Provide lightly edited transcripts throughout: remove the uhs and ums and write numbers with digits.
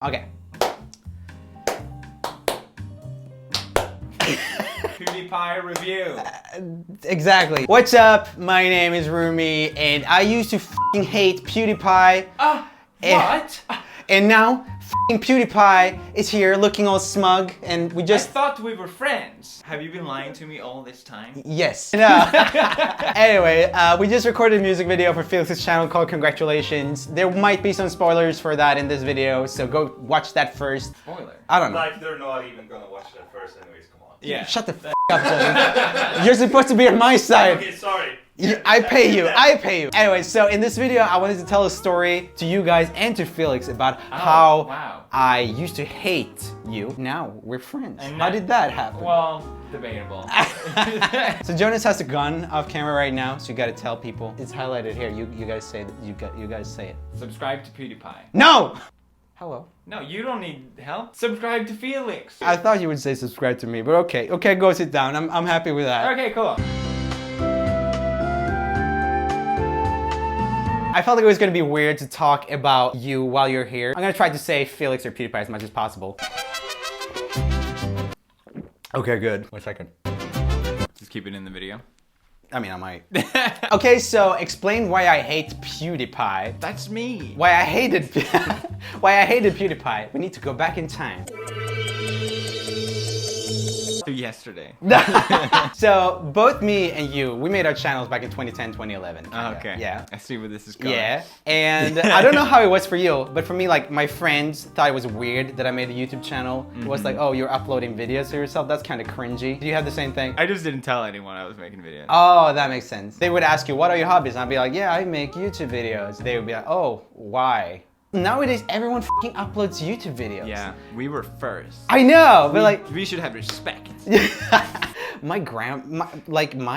Okay. Pewdiepie review. Exactly. What's up? My name is Roomie, and I used to f***ing hate Pewdiepie. What? And now, f***ing Pewdiepie is here looking all smug, and we just... I thought we were friends. Have you been lying to me all this time? Yes. No. Anyway, we just recorded a music video for Felix's channel called Congratulations. There might be some spoilers for that in this video, so go watch that first. Spoiler? I don't know. Like, they're not even gonna watch that first anyways, come on. Yeah. Shut the f*** up, Jonas. You're supposed to be on my side. Okay, sorry. I pay you. I pay you. Anyway, so in this video, I wanted to tell a story to you guys and to Felix about how I used to hate you. Now we're friends. How did that happen? Well, debatable. So Jonas has a gun off camera right now, so you gotta tell people. It's highlighted here. You guys say that. You guys say it. Subscribe to Pewdiepie. No. Hello. No, you don't need help. Subscribe to Felix. I thought you would say subscribe to me, but okay. Okay, go sit down. I'm happy with that. Okay, cool. I felt like it was gonna be weird to talk about you while you're here. I'm gonna try to say Felix or Pewdiepie as much as possible. Okay, good. 1 second. Just keep it in the video. I mean, I might. Okay, so explain why I hate Pewdiepie. That's me. Why I hated Pewdiepie. We need to go back in time. Yesterday. So both me and you, we made our channels back in 2010, 2011. Okay. Yeah. I see where this is going. Yeah. And I don't know how it was for you, but for me, like, my friends thought it was weird that I made a YouTube channel. It was like, oh, you're uploading videos to yourself. That's kind of cringy. Do you have the same thing? I just didn't tell anyone I was making videos. Oh, that makes sense. They would ask you, what are your hobbies? And I'd be like, yeah, I make YouTube videos. They would be like, oh, why? Nowadays, everyone f***ing uploads YouTube videos. Yeah, we were first. I know, but we should have respect. my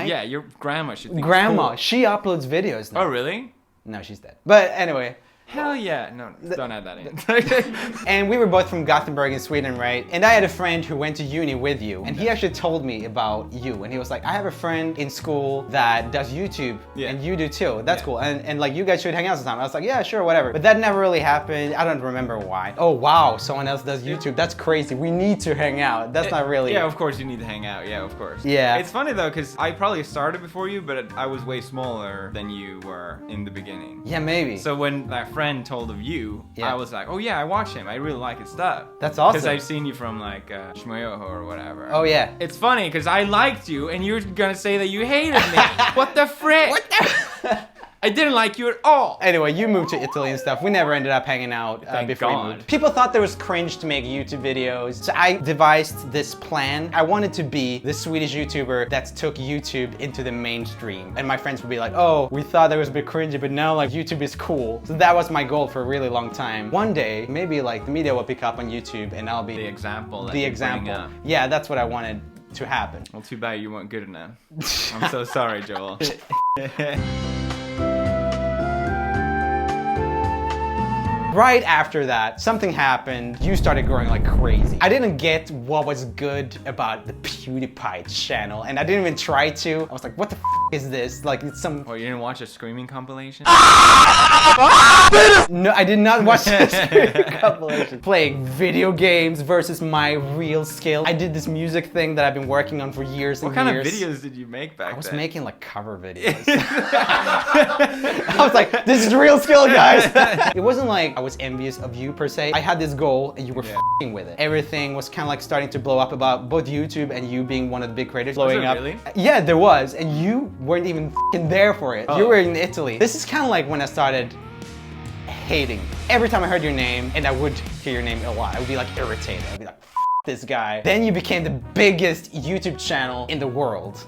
Yeah, your grandma should think grandma, cool. she uploads videos now. Oh, really? No, she's dead. But anyway. Hell yeah. No, don't add that in. And we were both from Gothenburg in Sweden, right? And I had a friend who went to uni with you, and he actually told me about you. And he was like, I have a friend in school that does YouTube, and you do too. That's cool. And like, you guys should hang out sometime. I was like, yeah, sure, whatever. But that never really happened. I don't remember why. Oh, wow, someone else does YouTube. That's crazy. We need to hang out. That's not really... Yeah, of course you need to hang out. Yeah, of course. Yeah. It's funny though, because I probably started before you, but I was way smaller than you were in the beginning. Yeah, maybe. So when that friend told of you, I was like, oh yeah, I watch him. I really like his stuff. That's awesome. Because I've seen you from like Shmoyoho or whatever. Oh yeah. It's funny because I liked you and you're gonna say that you hated me. What the frick? What the... I didn't like you at all. Anyway, you moved to Italy and stuff. We never ended up hanging out before you moved. People thought there was cringe to make YouTube videos. So I devised this plan. I wanted to be the Swedish YouTuber that took YouTube into the mainstream. And my friends would be like, oh, we thought that was a bit cringy, but now like YouTube is cool. So that was my goal for a really long time. One day, maybe like the media will pick up on YouTube and I'll be the example. The example. Yeah, that's what I wanted to happen. Well, too bad you weren't good enough. I'm so sorry, Joel. Right after that, something happened. You started growing like crazy. I didn't get what was good about the Pewdiepie channel, and I didn't even try to. I was like, what the f is this? Like, it's some... Oh, you didn't watch a screaming compilation? No, I did not watch this compilation. Playing video games versus my real skill. I did this music thing that I've been working on for years and years. What kind of videos did you make back then? I was making like cover videos. I was like, this is real skill, guys. It wasn't like I was envious of you per se. I had this goal and you were f***ing with it. Everything was kind of like starting to blow up about both YouTube and you being one of the big creators. Blowing up. Really? Yeah, there was. And you weren't even f***ing there for it. You were in Italy. This is kind of like when I started hating. Every time I heard your name, and I would hear your name a lot, I would be like irritated. I'd be like, f this guy. Then you became the biggest YouTube channel in the world.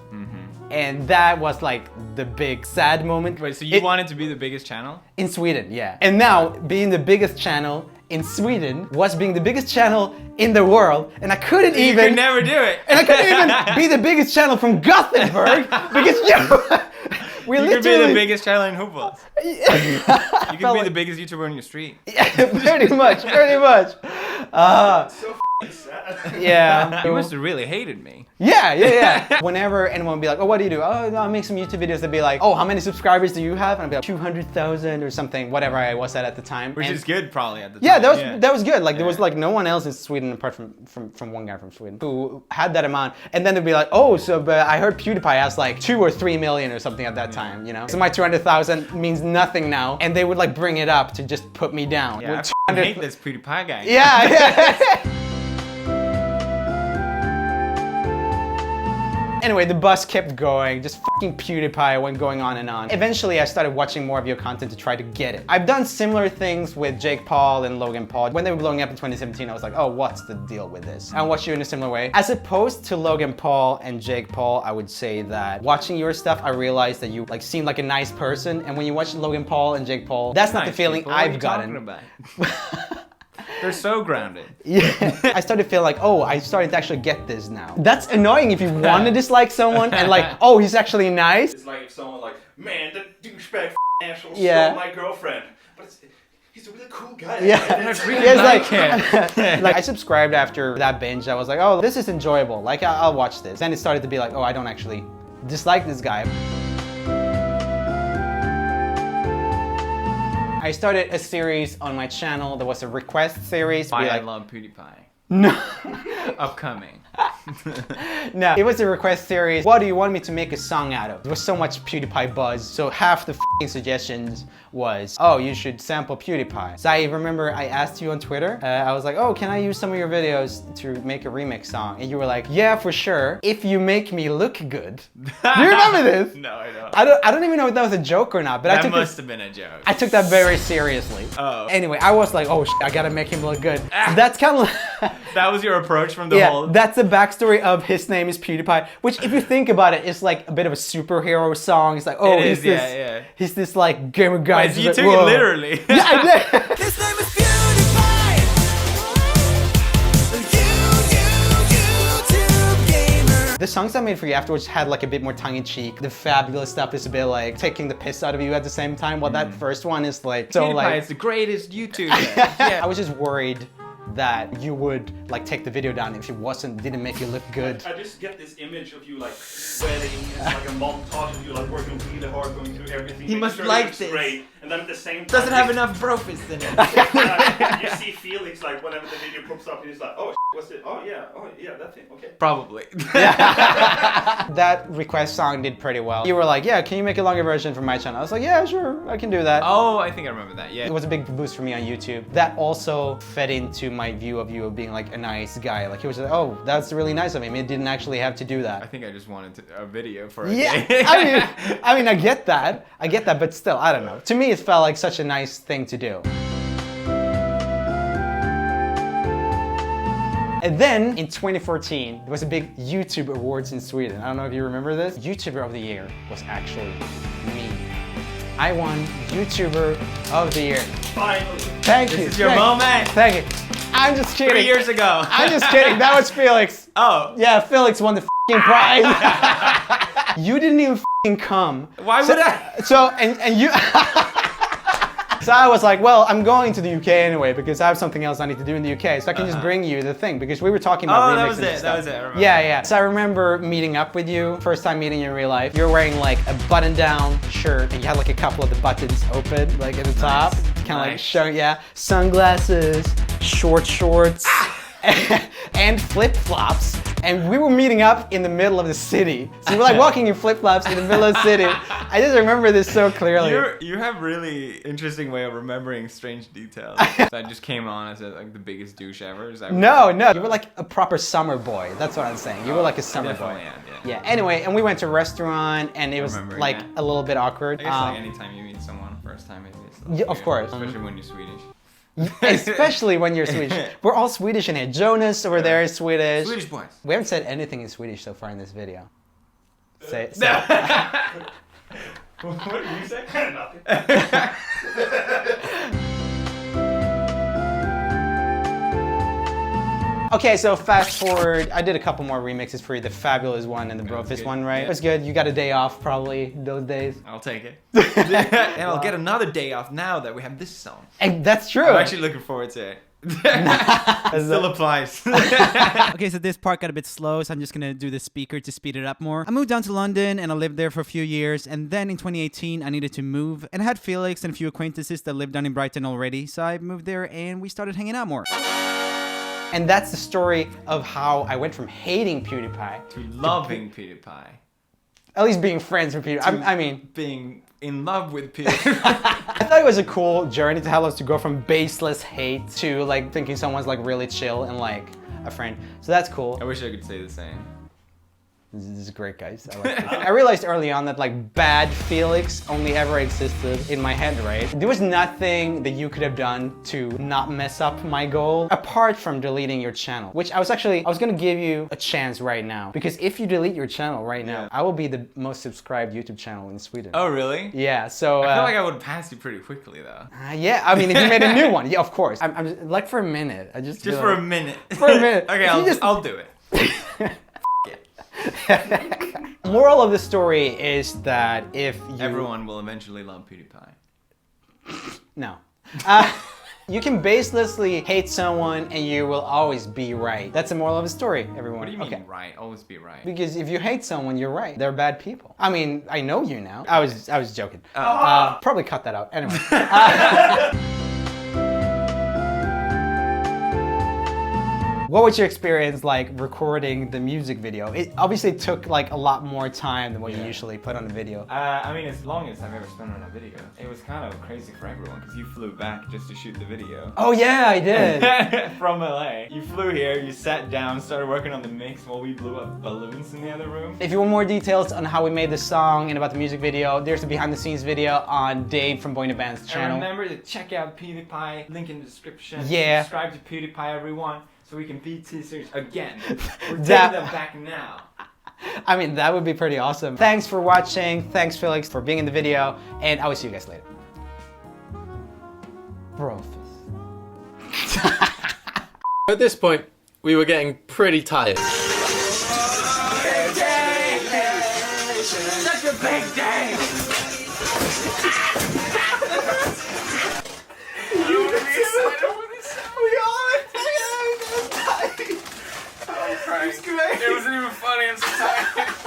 And that was like the big sad moment. Wait, so you wanted to be the biggest channel? In Sweden, yeah. And now, being the biggest channel in Sweden was being the biggest channel in the world, and I couldn't even... You could never do it. And I couldn't even be the biggest channel from Gothenburg, because you could be the biggest channel in Hufvud. You could be like... the biggest YouTuber on your street. Yeah, pretty much, pretty much. So sad. Yeah. You must have really hated me. Yeah. Whenever anyone would be like, oh, what do you do? Oh, I'll make some YouTube videos. They'd be like, oh, how many subscribers do you have? And I'd be like, 200,000 or something, whatever I was at the time. Which is good probably at the time. Yeah, that was good. Like there was like no one else in Sweden apart from one guy from Sweden who had that amount. And then they'd be like, oh, so but I heard PewDiePie has like 2 or 3 million or something at that time, you know? So my 200,000 means nothing now. And they would like bring it up to just put me down. Yeah, I hate this PewDiePie guy. Yeah. Anyway, the bus kept going, just fucking PewDiePie went going on and on. Eventually, I started watching more of your content to try to get it. I've done similar things with Jake Paul and Logan Paul. When they were blowing up in 2017, I was like, oh, what's the deal with this? I watched you in a similar way. As opposed to Logan Paul and Jake Paul, I would say that watching your stuff, I realized that you like seemed like a nice person. And when you watch Logan Paul and Jake Paul, that's not the feeling I've gotten. What are you talking about? They're so grounded. Yeah. I started to feel like, oh, I started to actually get this now. That's annoying if you want to dislike someone and like, oh, he's actually nice. It's like if someone like, man, that douchebag asshole Yeah. stole my girlfriend. But he's a really cool guy. Yeah. I really Yeah, like it's him. like I subscribed after that binge. I was like, oh, this is enjoyable. Like, I'll watch this. Then it started to be like, oh, I don't actually dislike this guy. I started a series on my channel. There was a request series. I love PewDiePie. No. Upcoming. No, it was a request series. What do you want me to make a song out of? There was so much PewDiePie buzz, so half the f***ing suggestions was, oh, you should sample PewDiePie. So I remember I asked you on Twitter, I was like, oh, can I use some of your videos to make a remix song? And you were like, yeah, for sure, if you make me look good. Do you remember this? No, I don't. I don't even know if that was a joke or not, but that must have been a joke. I took that very seriously. Oh. Anyway, I was like, oh, I gotta make him look good. That's kind of That was your approach from the whole... That's the backstory of his name is PewDiePie, which if you think about it, it's like a bit of a superhero song. It's like, oh, he's this like gamer guy. Wait, you like, took it literally. Yeah, I did. His name is PewDiePie. YouTube gamer. The songs I made for you afterwards had like a bit more tongue-in-cheek. The fabulous stuff is a bit like taking the piss out of you at the same time. While that first one is like so PewDiePie like is the greatest YouTuber. Yeah. I was just worried that you would like take the video down if it didn't make you look good. I just get this image of you like sweating. It's like a montage of you like working really hard, going through everything. He must sure like looks this. Great. And then at the same time, Doesn't have enough brofist in it. you see Felix like whenever the video pops up, and he's like, oh, what's it? Oh yeah, that thing. Okay. Probably. That request song did pretty well. You were like, yeah, can you make a longer version for my channel? I was like, yeah, sure, I can do that. Oh, I think I remember that, yeah. It was a big boost for me on YouTube. That also fed into my view of you of being like a nice guy. Like he was like, oh, that's really nice of him. It didn't actually have to do that. I think I just wanted a video for a Yeah, day. I mean, I get that, but still, I don't know. To me, it felt like such a nice thing to do. And then in 2014, there was a big YouTube awards in Sweden. I don't know if you remember this. YouTuber of the Year was actually me. I won YouTuber of the Year. Finally. Thank you. This is your moment. Thank you. I'm just kidding. 3 years ago. I'm just kidding. That was Felix. Oh. Yeah, Felix won the f***ing prize. You didn't even f***ing come. Why would I? So, and you... So I was like, well, I'm going to the UK anyway because I have something else I need to do in the UK. So I can just bring you the thing because we were talking about remixes and stuff. That was it. I remember. Yeah. So I remember meeting up with you, first time meeting you in real life. You're wearing like a button-down shirt and you had like a couple of the buttons open, like at the top. Kind of like showing, sunglasses, short shorts, and flip-flops. And we were meeting up in the middle of the city. So we were like walking in flip-flops in the middle of the city. I just remember this so clearly. You have really interesting way of remembering strange details. So I just came on as like the biggest douche ever. Is that No. You were like a proper summer boy. That's what I'm saying. You were like a summer boy. Yeah. Anyway, and we went to a restaurant and it was like a little bit awkward. I guess like anytime you meet someone first time, maybe. Yeah, of course. Especially when you're Swedish. Especially when you're Swedish. We're all Swedish in here. Jonas over there is Swedish. Swedish boys. We haven't said anything in Swedish so far in this video. Say. What did you say? Nothing. Okay, so fast forward. I did a couple more remixes for you. The Fabulous one and the Brofist one, right? Yeah. It was good. You got a day off probably those days. I'll take it. And I'll get another day off now that we have this song. And that's true. I'm actually looking forward to it. It still applies. Okay, so this part got a bit slow, so I'm just gonna do the speaker to speed it up more. I moved down to London and I lived there for a few years, and then in 2018 I needed to move, and I had Felix and a few acquaintances that lived down in Brighton already, so I moved there and we started hanging out more. And that's the story of how I went from hating PewDiePie to loving PewDiePie. At least being friends with PewDiePie. I mean, being in love with PewDiePie. I thought it was a cool journey to Hellos to go from baseless hate to like thinking someone's like really chill and like a friend. So that's cool. I wish I could say the same. This is great, guys. I like this. I realized early on that like bad Felix only ever existed in my head, right? There was nothing that you could have done to not mess up my goal apart from deleting your channel, which I was gonna give you a chance right now, because if you delete your channel right now, I will be the most subscribed YouTube channel in Sweden. Oh, really? Yeah, so I feel like I would pass you pretty quickly though. yeah, I mean, if you made a new one, yeah, of course. I'm like for a minute. I just for a minute. For a minute. Okay, I'll do it. Moral of the story is that if you... Everyone will eventually love PewDiePie. No. You can baselessly hate someone and you will always be right. That's the moral of the story, everyone. What do you mean right? Always be right. Because if you hate someone, you're right. They're bad people. I mean, I know you now. I was joking. Probably cut that out. Anyway. What was your experience like recording the music video? It obviously took like a lot more time than what you usually put on a video. I mean, as long as I've ever spent on a video. It was kind of crazy for everyone because you flew back just to shoot the video. Oh yeah, I did. From LA. You flew here, you sat down, started working on the mix while we blew up balloons in the other room. If you want more details on how we made the song and about the music video, there's a behind the scenes video on Dave from Boy in the Band's channel. And remember to check out PewDiePie, link in the description. Yeah. Subscribe to PewDiePie, everyone. So we can beat teasers again. We're taking them back now. I mean, that would be pretty awesome. Thanks for watching. Thanks, Felix, for being in the video. And I will see you guys later. Bro. At this point, we were getting pretty tired. Such a big day! It wasn't even funny, I'm so tired.